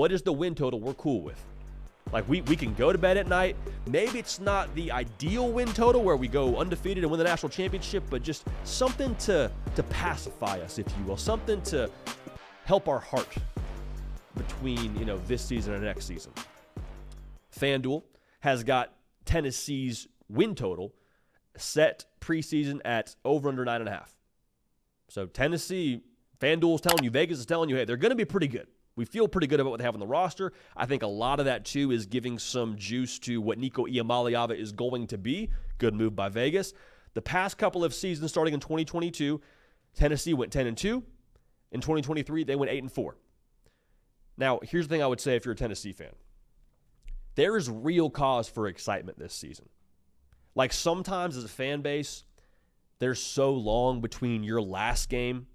what is the win total we're cool with? Like, we can go to bed at night. Maybe it's not the ideal win total where we go undefeated and win the national championship, but just something to pacify us, if you will, something to help our heart between, this season and next season. FanDuel has got Tennessee's win total set preseason at over under 9.5. So Tennessee, FanDuel is telling you, Vegas is telling you, hey, they're going to be pretty good. We feel pretty good about what they have on the roster. I think a lot of that, too, is giving some juice to what Nico Iamaleava is going to be. Good move by Vegas. The past couple of seasons, starting in 2022, Tennessee went 10-2. In 2023, they went 8-4. Now, here's the thing I would say if you're a Tennessee fan. There is real cause for excitement this season. Like, sometimes as a fan base, there's so long between your last game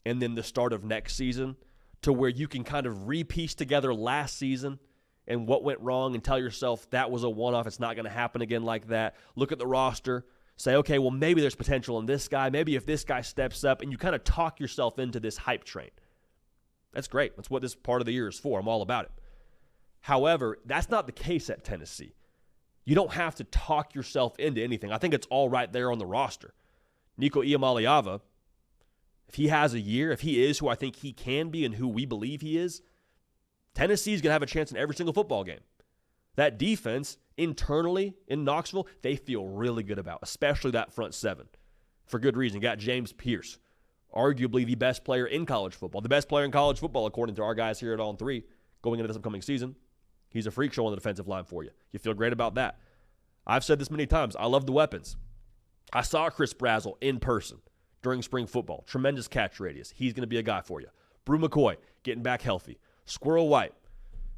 and then the start of next season to where you can kind of re-piece together last season and what went wrong and tell yourself that was a one-off. It's not going to happen again like that. Look at the roster. Say, okay, well, maybe there's potential in this guy. Maybe if this guy steps up, and you kind of talk yourself into this hype train. That's great. That's what this part of the year is for. I'm all about it. However, that's not the case at Tennessee. You don't have to talk yourself into anything. I think it's all right there on the roster. Nico Iamaleava, if he has a year, if he is who I think he can be and who we believe he is, Tennessee's going to have a chance in every single football game. That defense, internally in Knoxville, they feel really good about, especially that front seven. For good reason. You got James Pierce, arguably the best player in college football. The best player in college football, according to our guys here at On 3, going into this upcoming season. He's a freak show on the defensive line for you. You feel great about that. I've said this many times. I love the weapons. I saw Chris Brazzell in person during spring football. Tremendous catch radius. He's going to be a guy for you. Brew McCoy, getting back healthy. Squirrel White.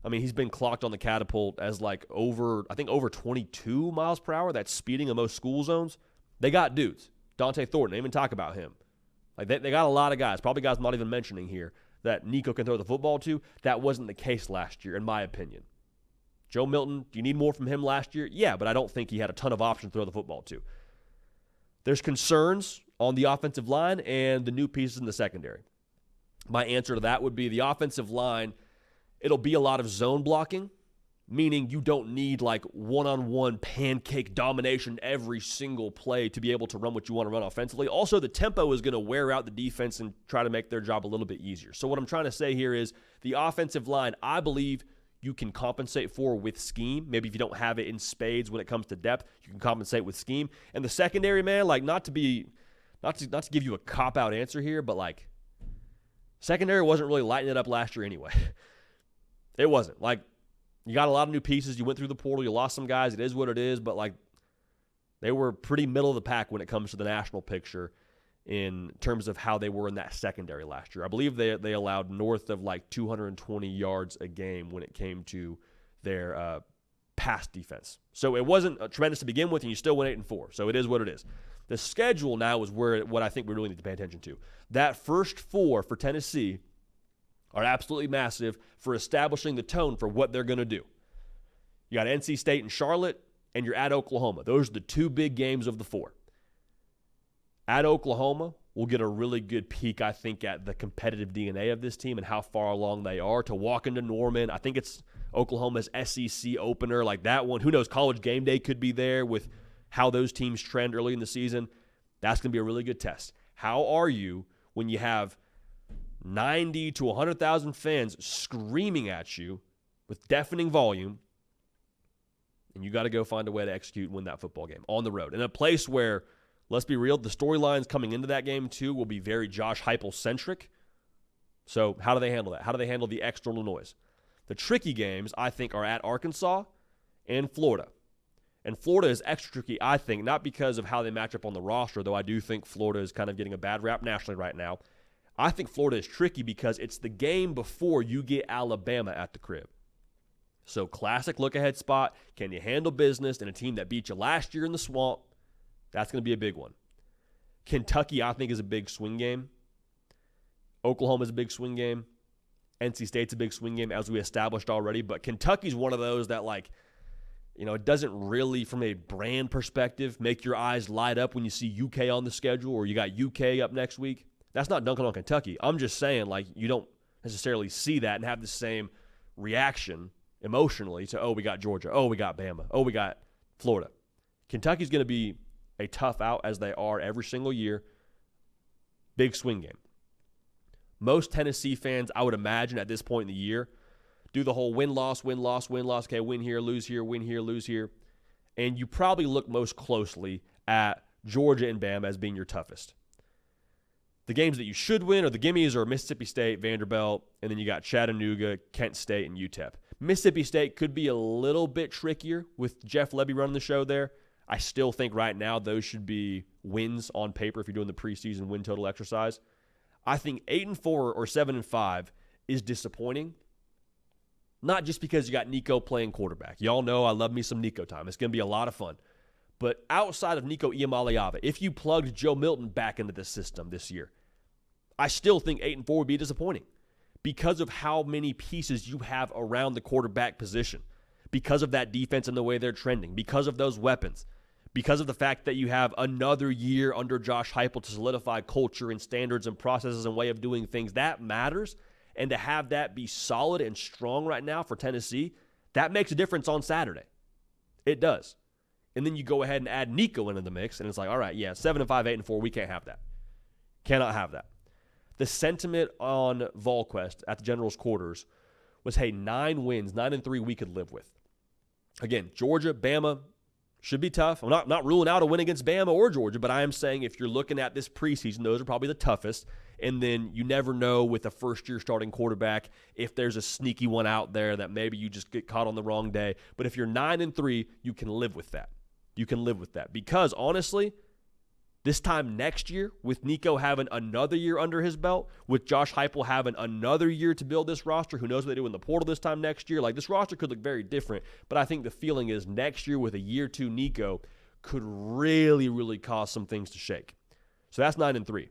I mean, he's been clocked on the catapult as over 22 miles per hour. That's speeding in most school zones. They got dudes. Dante Thornton, they even talk about him. Like they got a lot of guys, probably guys I'm not even mentioning here, that Nico can throw the football to. That wasn't the case last year, in my opinion. Joe Milton, do you need more from him last year? Yeah, but I don't think he had a ton of options to throw the football to. There's concerns on the offensive line and the new pieces in the secondary. My answer to that would be the offensive line, it'll be a lot of zone blocking, meaning you don't need like one-on-one pancake domination every single play to be able to run what you want to run offensively. Also, the tempo is going to wear out the defense and try to make their job a little bit easier. So what I'm trying to say here is the offensive line, I believe you can compensate for with scheme. Maybe if you don't have it in spades when it comes to depth, you can compensate with scheme. And the secondary, man, like not to give you a cop-out answer here, but like secondary wasn't really lighting it up last year anyway. It wasn't. Like, you got a lot of new pieces. You went through the portal. You lost some guys. It is what it is. But, like, they were pretty middle of the pack when it comes to the national picture in terms of how they were in that secondary last year. I believe they allowed north of, like, 220 yards a game when it came to their pass defense. So it wasn't tremendous to begin with, and you still went 8-4. So it is what it is. The schedule now is what I think we really need to pay attention to. That first four for Tennessee are absolutely massive for establishing the tone for what they're going to do. You got NC State and Charlotte, and you're at Oklahoma. Those are the two big games of the four. At Oklahoma, we'll get a really good peek, I think, at the competitive DNA of this team and how far along they are. To walk into Norman, I think it's Oklahoma's SEC opener, like that one. Who knows, College Game Day could be there with how those teams trend early in the season. That's going to be a really good test. How are you when you have 90 to 100,000 fans screaming at you with deafening volume, and you got to go find a way to execute and win that football game on the road in a place where, let's be real, the storylines coming into that game too will be very Josh Heupel-centric. So how do they handle that? How do they handle the external noise? The tricky games, I think, are at Arkansas and Florida. And Florida is extra tricky, I think, not because of how they match up on the roster, though I do think Florida is kind of getting a bad rap nationally right now. I think Florida is tricky because it's the game before you get Alabama at the crib. So classic look-ahead spot. Can you handle business in a team that beat you last year in the swamp? That's going to be a big one. Kentucky, I think, is a big swing game. Oklahoma is a big swing game. NC State's a big swing game, as we established already. But Kentucky's one of those that, like, it doesn't really, from a brand perspective, make your eyes light up when you see UK on the schedule or you got UK up next week. That's not dunking on Kentucky. I'm just saying, like, you don't necessarily see that and have the same reaction emotionally to, oh, we got Georgia, oh, we got Bama, oh, we got Florida. Kentucky's going to be a tough out, as they are every single year. Big swing game. Most Tennessee fans, I would imagine at this point in the year, do the whole win-loss, win-loss, win-loss. Okay, win here, lose here, win here, lose here. And you probably look most closely at Georgia and Bama as being your toughest. The games that you should win are the gimmies are Mississippi State, Vanderbilt, and then you got Chattanooga, Kent State, and UTEP. Mississippi State could be a little bit trickier with Jeff Lebby running the show there. I still think right now those should be wins on paper if you're doing the preseason win total exercise. I think 8-4 or 7-5 is disappointing. Not just because you got Nico playing quarterback. Y'all know I love me some Nico time. It's going to be a lot of fun. But outside of Nico Iamaleava, if you plugged Joe Milton back into this system this year, I still think 8-4 would be disappointing because of how many pieces you have around the quarterback position, because of that defense and the way they're trending, because of those weapons, because of the fact that you have another year under Josh Heupel to solidify culture and standards and processes and way of doing things. That matters. And to have that be solid and strong right now for Tennessee, that makes a difference on Saturday. It does. And then you go ahead and add Nico into the mix, and it's like, all right, yeah, 7-5, 8-4, we can't have that. Cannot have that. The sentiment on VolQuest at the General's quarters was, hey, 9 wins, 9-3 we could live with. Again, Georgia, Bama should be tough. I'm not ruling out a win against Bama or Georgia, but I am saying if you're looking at this preseason, those are probably the toughest. And then you never know with a first-year starting quarterback if there's a sneaky one out there that maybe you just get caught on the wrong day. But if you're 9-3, you can live with that. You can live with that. Because, honestly, this time next year, with Nico having another year under his belt, with Josh Heupel having another year to build this roster, who knows what they do in the portal this time next year, like this roster could look very different. But I think the feeling is next year with a year 2 Nico could really, really cause some things to shake. So that's 9-3.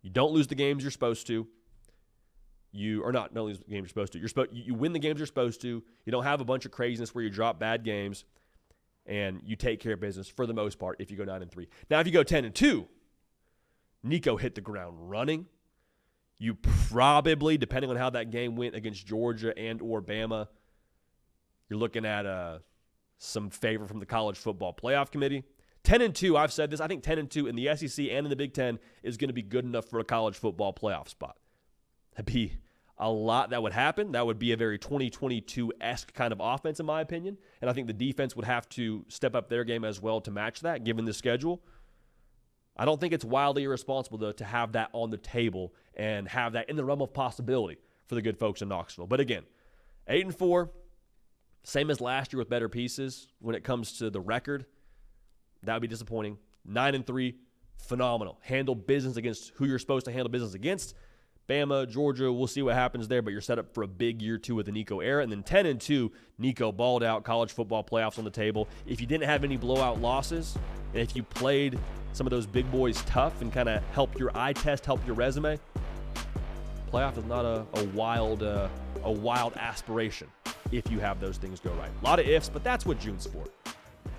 You don't lose the games you're supposed to. You don't lose the games you're supposed to. You win the games you're supposed to. You don't have a bunch of craziness where you drop bad games, and you take care of business for the most part if you go 9-3. Now, if you go 10-2, Nico hit the ground running. You probably, depending on how that game went against Georgia and or Bama, you're looking at some favor from the College Football Playoff Committee. 10-2, I've said this, I think 10-2 in the SEC and in the Big Ten is going to be good enough for a college football playoff spot. That'd be a lot that would happen. That would be a very 2022-esque kind of offense, in my opinion. And I think the defense would have to step up their game as well to match that, given the schedule. I don't think it's wildly irresponsible, though, to have that on the table and have that in the realm of possibility for the good folks in Knoxville. But again, 8-4, same as last year with better pieces when it comes to the record. That would be disappointing. 9-3, phenomenal. Handle business against who you're supposed to handle business against. Bama, Georgia, we'll see what happens there, but you're set up for a big year 2 with the Nico era. And then 10-2, Nico balled out, college football playoffs on the table. If you didn't have any blowout losses, and if you played some of those big boys tough and kind of help your eye test, help your resume, playoff is not a wild aspiration if you have those things go right. A lot of ifs, but that's what June's for.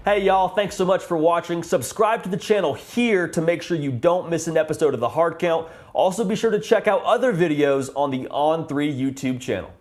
Hey y'all, thanks so much for watching. Subscribe to the channel here to make sure you don't miss an episode of The Hard Count. Also be sure to check out other videos on the On3 YouTube channel.